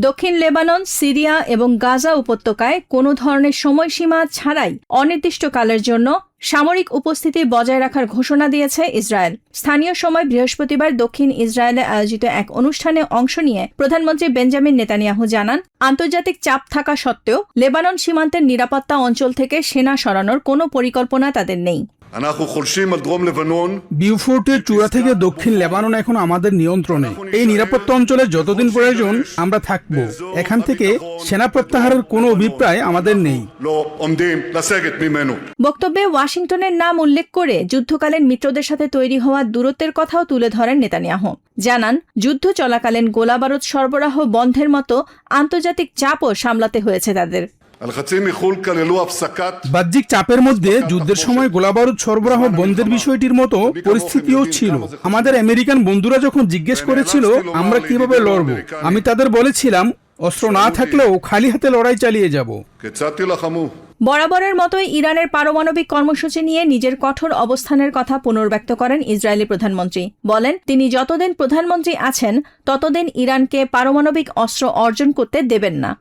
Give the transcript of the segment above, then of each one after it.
দক্ষিণ Lebanon, Syria এবং গাজা উপত্যকায় কোনো ধরনের সময়সীমা ছাড়াই অনির্দিষ্টকালের জন্য সামরিক উপস্থিতি বজায় রাখার ঘোষণা দিয়েছে ইসরায়েল। স্থানীয় সময় বৃহস্পতিবার দক্ষিণ ইসরায়েলে আয়োজিত এক অনুষ্ঠানে অংশ নিয়ে প্রধানমন্ত্রী বেঞ্জামিন নেতানিয়াহু জানান, আন্তর্জাতিক চাপ থাকা সত্ত্বেও লেবানন সীমান্তের নিরাপত্তা অঞ্চল থেকে সেনা সরানোর কোনো পরিকল্পনা তাদের নেই। বিউফোর্টের চূড়া থেকে দক্ষিণ লেবানন এখন আমাদের নিয়ন্ত্রণে। এই নিরাপত্তা অঞ্চলে যতদিন প্রয়োজন আমরা থাকব। এখান থেকে সেনা প্রত্যাহারের কোনো অভিপ্রায় আমাদের নেই। বক্তব্যে ওয়াশিংটনের নাম উল্লেখ করে যুদ্ধকালীন মিত্রদের সাথে তৈরি হওয়া দূরত্বের কথাও তুলে ধরেন নেতানিয়াহু। জানান, যুদ্ধ চলাকালীন গোলাবারুদ সরবরাহ বন্ধের মতো আন্তর্জাতিক চাপও সামলাতে হয়েছে তাদের। বাহ্যিক চাপের মধ্যে যুদ্ধের সময় গোলাবারুদ সরবরাহ বন্ধের বিষয়টির মতো পরিস্থিতিও ছিল। আমাদের আমেরিকান বন্ধুরা যখন জিজ্ঞেস করেছিল আমরা কিভাবে লড়ব, আমি তাদের বলেছিলাম অস্ত্র না থাকলেও খালি হাতে লড়াই চালিয়ে যাব। বরাবরের মতোই ইরানের পারমাণবিক কর্মসূচি নিয়ে নিজের কঠোর অবস্থানের কথা পুনর্ব্যক্ত করেন ইসরায়েলি প্রধানমন্ত্রী। বলেন, তিনি যতদিন প্রধানমন্ত্রী আছেন ততদিন ইরানকে পারমাণবিক অস্ত্র অর্জন করতে দেবেন না।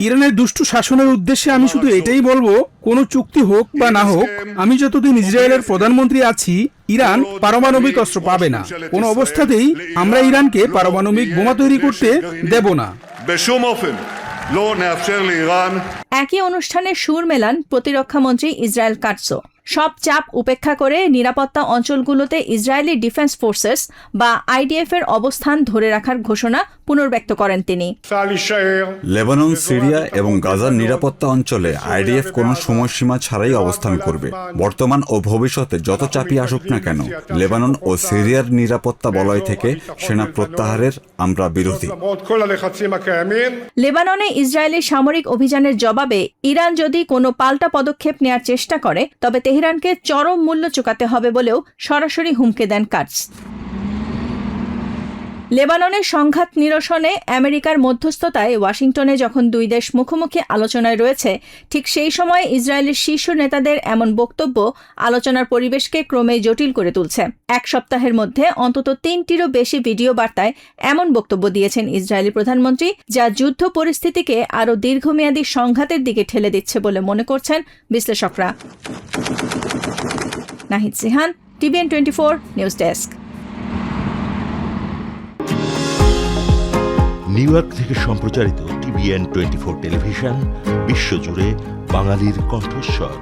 ইরানের দুষ্টু শাসনের উদ্দেশ্যে আমি শুধু এটাই বলবো, কোন চুক্তি হোক বা না হোক, আমি যতদিন ইসরায়েলের প্রধানমন্ত্রী আছি ইরান পারমাণবিক অস্ত্র পাবে না। কোন অবস্থাতেই আমরা ইরানকে পারমাণবিক বোমা তৈরি করতে দেব না। একই অনুষ্ঠানে সুর মেলান প্রতিরক্ষামন্ত্রী ইসরায়েল কাটসো। সব চাপ উপেক্ষা করে নিরাপত্তা অঞ্চলগুলোতে ইসরায়েলি ডিফেন্স ফোর্সেস বা আইডিএফ এর অবস্থান ধরে রাখার ঘোষণা পুনর্ব্যক্ত করেন তিনি। লেবানন, সিরিয়া এবং গাজার নিরাপত্তা অঞ্চলে আইডিএফ কোনো সময়সীমা ছাড়াই অবস্থান করবে। বর্তমান ও ভবিষ্যতে যত চাপই আসুক না কেন, লেবানন ও সিরিয়ার নিরাপত্তা বলয় থেকে সেনা প্রত্যাহারের আমরা বিরোধী। লেবাননে ইসরায়েলি সামরিক অভিযানের জবাবে ইরান যদি কোনো পাল্টা পদক্ষেপ নেওয়ার চেষ্টা করে তবে তেহরানকে চরম মূল্য চুকাতে হবে বলেও সরাসরি হুমকি দেন কাটস। লেবাননের সংঘাত নিরসনে আমেরিকার মধ্যস্থতায় ওয়াশিংটনে যখন দুই দেশ মুখোমুখি আলোচনায় রয়েছে, ঠিক সেই সময় ইসরায়েলের শীর্ষ নেতাদের এমন বক্তব্য আলোচনার পরিবেশকে ক্রমেই জটিল করে তুলছে। এক সপ্তাহের মধ্যে অন্তত 3টিরও বেশি ভিডিও বার্তায় এমন বক্তব্য দিয়েছেন ইসরায়েলি প্রধানমন্ত্রী, যা যুদ্ধ পরিস্থিতিকে আরও দীর্ঘমেয়াদী সংঘাতের দিকে ঠেলে দিচ্ছে বলে মনে করছেন বিশ্লেষকরা। Nahid Sihan, TVN 24 news desk. New York থেকে সম্প্রচারিত TVN 24 টেলিভিশন বিশ্বজুড়ে বাঙালির কণ্ঠস্বর।